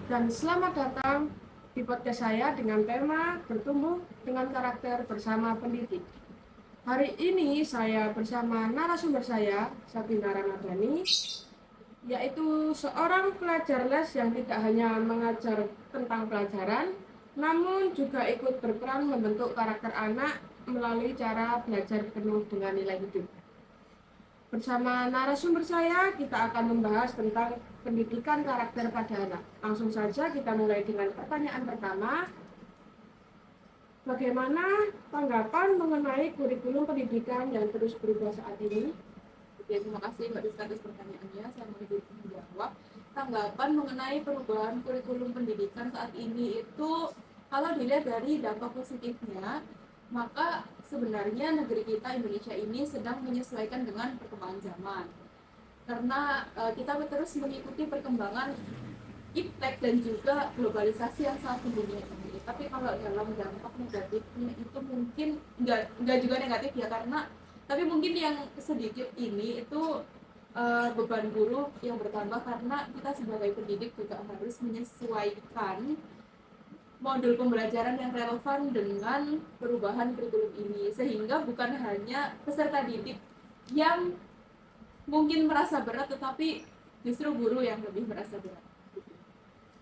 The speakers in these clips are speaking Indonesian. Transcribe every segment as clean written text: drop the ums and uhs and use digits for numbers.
dan selamat datang di podcast saya dengan tema bertumbuh dengan karakter bersama pendidik. Hari ini saya bersama narasumber saya, Sabina Ramadhani, yaitu seorang pelajar les yang tidak hanya mengajar tentang pelajaran, namun juga ikut berperan membentuk karakter anak melalui cara belajar penuh dengan nilai hidup. Bersama narasumber saya, kita akan membahas tentang pendidikan karakter pada anak. Langsung saja kita mulai dengan pertanyaan pertama. Bagaimana tanggapan mengenai kurikulum pendidikan yang terus berubah saat ini? Oke, terima kasih Mbak Rizka atas pertanyaannya. Saya mau menjawab. Tanggapan mengenai perubahan kurikulum pendidikan saat ini itu, kalau dilihat dari dampak positifnya, maka sebenarnya negeri kita Indonesia ini sedang menyesuaikan dengan perkembangan zaman. Karena kita terus mengikuti perkembangan iptek dan juga globalisasi yang sangat mendunia ini. Tapi kalau dalam dampak negatifnya itu mungkin nggak juga negatif ya, karena tapi mungkin yang sedikit ini itu beban guru yang bertambah karena kita sebagai pendidik juga harus menyesuaikan modul pembelajaran yang relevan dengan perubahan kurikulum ini, sehingga bukan hanya peserta didik yang mungkin merasa berat, tetapi justru guru yang lebih merasa berat.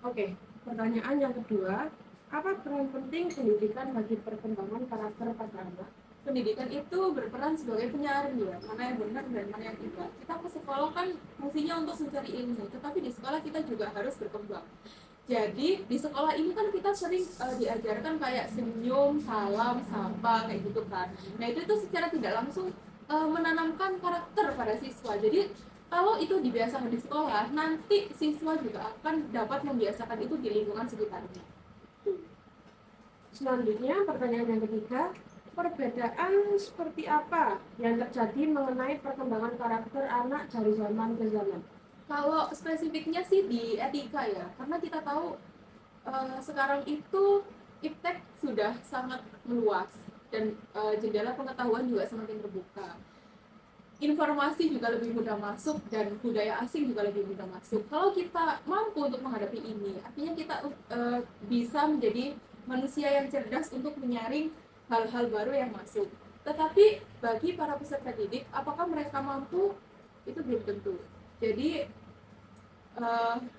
Oke, pertanyaan yang kedua, apa peran penting pendidikan bagi perkembangan karakter pada anak? Pendidikan itu berperan sebagai penyaring ya, mana yang benar dan mana yang tidak. Kita ke sekolah kan fungsinya untuk mencari ilmu, tetapi di sekolah kita juga harus berkembang. Jadi di sekolah ini kan kita sering diajarkan kayak senyum, salam, sapa kayak gitu kan. Nah itu tuh secara tidak langsung menanamkan karakter pada siswa. Jadi kalau itu dibiasakan di sekolah, nanti siswa juga akan dapat membiasakan itu di lingkungan sekitarnya. Selanjutnya, pertanyaan yang ketiga, perbedaan seperti apa yang terjadi mengenai perkembangan karakter anak dari zaman ke zaman? Kalau spesifiknya sih di etika ya, karena kita tahu sekarang itu iptek sudah sangat meluas dan jendela pengetahuan juga semakin terbuka. Informasi juga lebih mudah masuk dan budaya asing juga lebih mudah masuk. Kalau kita mampu untuk menghadapi ini, artinya kita bisa menjadi manusia yang cerdas untuk menyaring hal-hal baru yang masuk. Tetapi bagi para peserta didik, apakah mereka mampu? Itu belum tentu. Jadi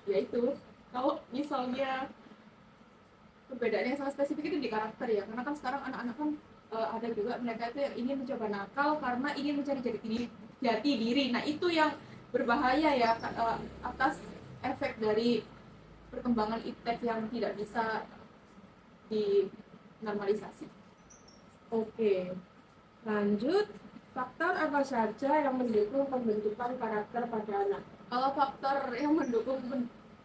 ya itu, kalau misalnya perbedaan yang sangat spesifik itu di karakter ya, karena kan sekarang anak-anak kan ada juga mereka itu yang ingin mencoba nakal karena ingin mencari jati diri. Nah itu yang berbahaya ya, atas efek dari perkembangan iptek yang tidak bisa dinormalisasi. Oke, lanjut. Faktor apa saja yang mendukung pembentukan karakter pada anak? Kalau faktor yang mendukung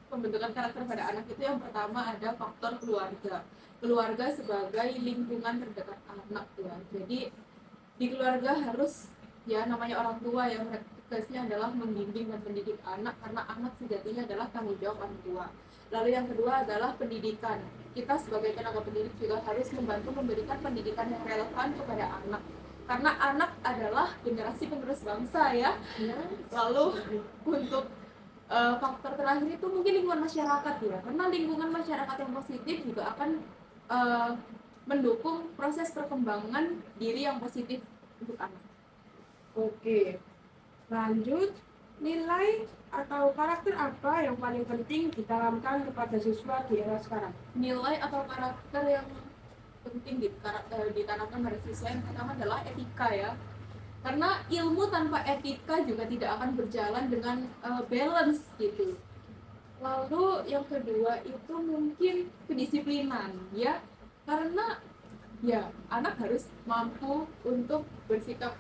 pembentukan karakter pada anak itu, yang pertama ada faktor keluarga. Keluarga sebagai lingkungan terdekat anak ya. Jadi di keluarga harus, ya namanya orang tua yang tugasnya adalah membimbing dan mendidik anak, karena anak sejatinya adalah tanggung jawab orang tua. Lalu yang kedua adalah pendidikan. Kita sebagai tenaga pendidik juga harus membantu memberikan pendidikan yang relevan kepada anak, karena anak adalah generasi penerus bangsa ya. Lalu untuk faktor terakhir itu mungkin lingkungan masyarakat ya, karena lingkungan masyarakat yang positif juga akan uh, mendukung proses perkembangan diri yang positif untuk anak. Oke, lanjut. Nilai atau karakter apa yang paling penting ditanamkan kepada siswa di era sekarang? Nilai atau karakter yang penting ditanamkan pada siswa, yang pertama adalah etika ya, karena ilmu tanpa etika juga tidak akan berjalan dengan balance gitu. Lalu yang kedua itu mungkin kedisiplinan ya, karena ya anak harus mampu untuk bersikap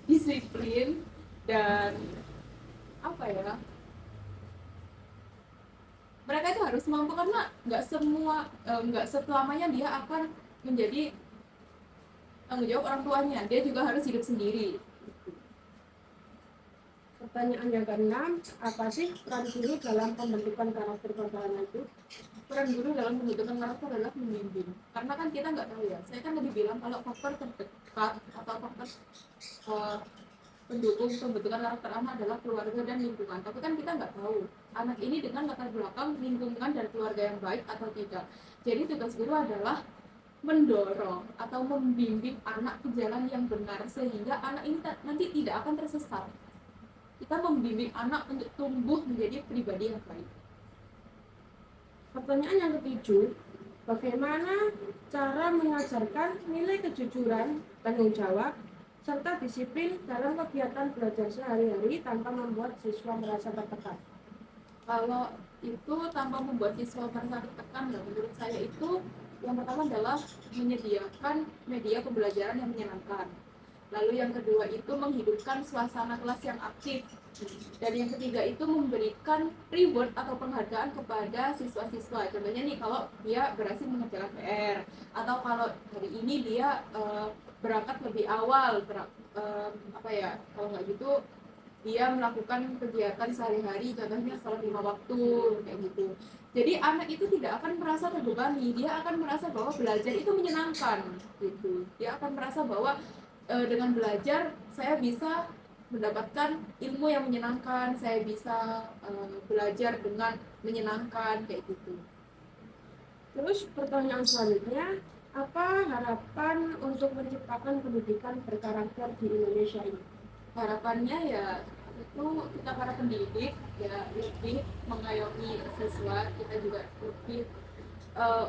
disiplin dan apa ya, mereka itu harus mampu, karena nggak selamanya dia akan menjadi tanggung jawab orang tuanya, dia juga harus hidup sendiri. Pertanyaan yang keenam, apa sih peran guru dalam pembentukan karakter pada anak itu? Peran guru dalam pembentukan karakter adalah membimbing, karena kan kita nggak tahu ya, saya kan lebih bilang kalau faktor terdekat atau faktor pendukung pembentukan karakter anak adalah keluarga dan lingkungan. Tapi kan kita nggak tahu anak ini dengan latar belakang lingkungan dan keluarga yang baik atau tidak. Jadi tugas guru adalah mendorong atau membimbing anak ke jalan yang benar sehingga anak ini nanti tidak akan tersesat. Kita membimbing anak untuk tumbuh menjadi pribadi yang baik. Pertanyaan yang ketujuh, bagaimana cara mengajarkan nilai kejujuran, tanggung jawab, serta disiplin dalam kegiatan belajar sehari-hari tanpa membuat siswa merasa tertekan? Kalau itu tanpa membuat siswa merasa tertekan, menurut saya itu yang pertama adalah menyediakan media pembelajaran yang menyenangkan. Lalu yang kedua itu menghidupkan suasana kelas yang aktif. Dan yang ketiga itu memberikan reward atau penghargaan kepada siswa-siswa. Contohnya nih kalau dia berhasil mengerjakan PR atau kalau hari ini dia berangkat lebih awal, kalau nggak gitu dia melakukan kegiatan sehari-hari, contohnya sholat 5 waktu kayak gitu. Jadi anak itu tidak akan merasa terbebani, dia akan merasa bahwa belajar itu menyenangkan gitu. Dia akan merasa bahwa dengan belajar saya bisa mendapatkan ilmu yang menyenangkan, saya bisa belajar dengan menyenangkan kayak gitu. Terus pertanyaan selanjutnya, apa harapan untuk menciptakan pendidikan berkarakter di Indonesia ini? Harapannya ya itu kita para pendidik ya lebih mengayomi siswa, kita juga lebih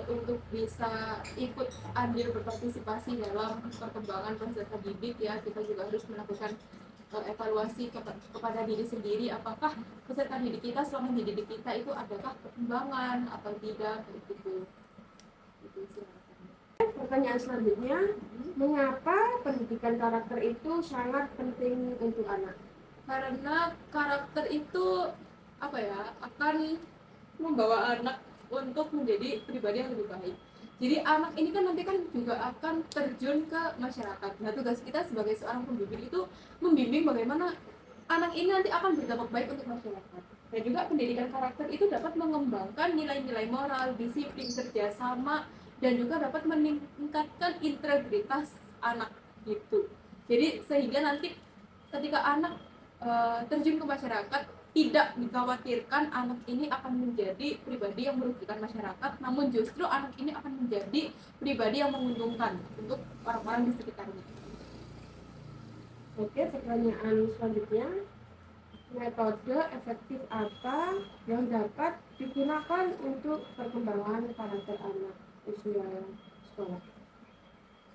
untuk bisa ikut andil berpartisipasi dalam perkembangan proses pendidik ya. Kita juga harus melakukan evaluasi kepada diri sendiri, apakah peserta didik kita selama didik kita itu adakah perkembangan atau tidak begitu. Itu sih harapannya. Pertanyaan selanjutnya, mengapa pendidikan karakter itu sangat penting untuk anak? Karena karakter itu akan membawa anak untuk menjadi pribadi yang lebih baik. Jadi anak ini kan nanti kan juga akan terjun ke masyarakat. Nah, tugas kita sebagai seorang pembimbing itu membimbing bagaimana anak ini nanti akan berdampak baik untuk masyarakat. Dan juga pendidikan karakter itu dapat mengembangkan nilai-nilai moral, disiplin, kerjasama, dan juga dapat meningkatkan integritas anak gitu. Jadi sehingga nanti ketika anak terjun ke masyarakat, tidak dikhawatirkan anak ini akan menjadi pribadi yang merugikan masyarakat, namun justru anak ini akan menjadi pribadi yang menguntungkan untuk orang-orang di sekitarnya. Oke, pertanyaan selanjutnya, metode efektif apa yang dapat digunakan untuk perkembangan karakter anak usia sekolah?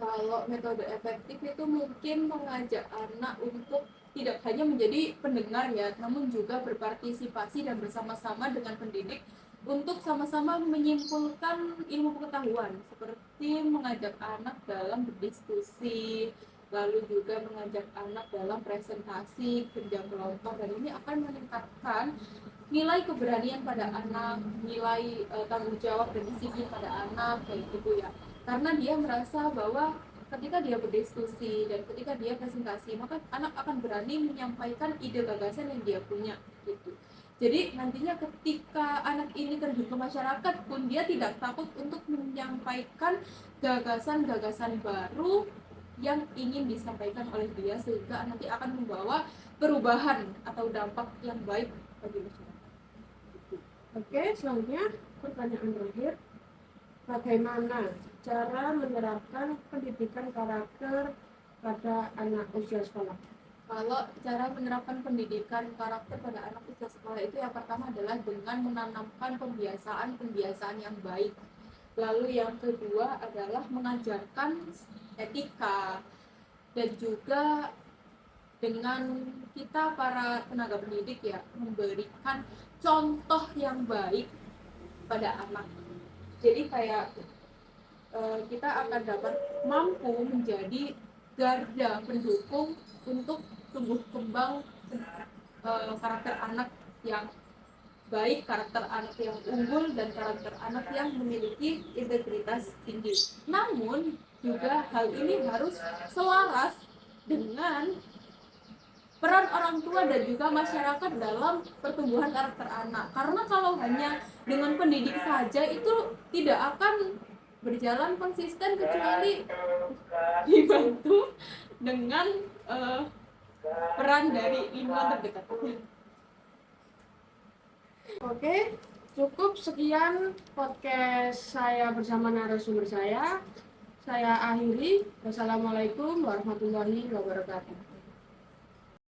Kalau metode efektif itu mungkin mengajak anak untuk tidak hanya menjadi pendengar ya, namun juga berpartisipasi dan bersama-sama dengan pendidik untuk sama-sama menyimpulkan ilmu pengetahuan, seperti mengajak anak dalam berdiskusi, lalu juga mengajak anak dalam presentasi, kerja kelompok, dan ini akan meningkatkan nilai keberanian pada anak, nilai tanggung jawab dan disiplin pada anak kayak gitu ya. Karena dia merasa bahwa ketika dia berdiskusi dan ketika dia presentasi, maka anak akan berani menyampaikan ide gagasan yang dia punya gitu. Jadi nantinya ketika anak ini terjun ke masyarakat pun dia tidak takut untuk menyampaikan gagasan-gagasan baru yang ingin disampaikan oleh dia, sehingga nanti akan membawa perubahan atau dampak yang baik bagi masyarakat. Oke, selanjutnya pertanyaan terakhir, bagaimana cara menerapkan pendidikan karakter pada anak usia sekolah? Kalau cara menerapkan pendidikan karakter pada anak usia sekolah itu yang pertama adalah dengan menanamkan pembiasaan yang baik. Lalu yang kedua adalah mengajarkan etika, dan juga dengan kita para tenaga pendidik ya memberikan contoh yang baik pada anak. Jadi kayak kita akan dapat mampu menjadi garda pendukung untuk tumbuh kembang karakter anak yang baik, karakter anak yang unggul, dan karakter anak yang memiliki integritas tinggi. Namun juga hal ini harus selaras dengan peran orang tua dan juga masyarakat dalam pertumbuhan karakter anak. Karena kalau hanya dengan pendidik saja itu tidak akan berjalan konsisten kecuali dibantu dengan peran dari lingkungan terdekat. Oke, cukup sekian podcast saya bersama narasumber saya. Saya akhiri. Wassalamualaikum warahmatullahi wabarakatuh.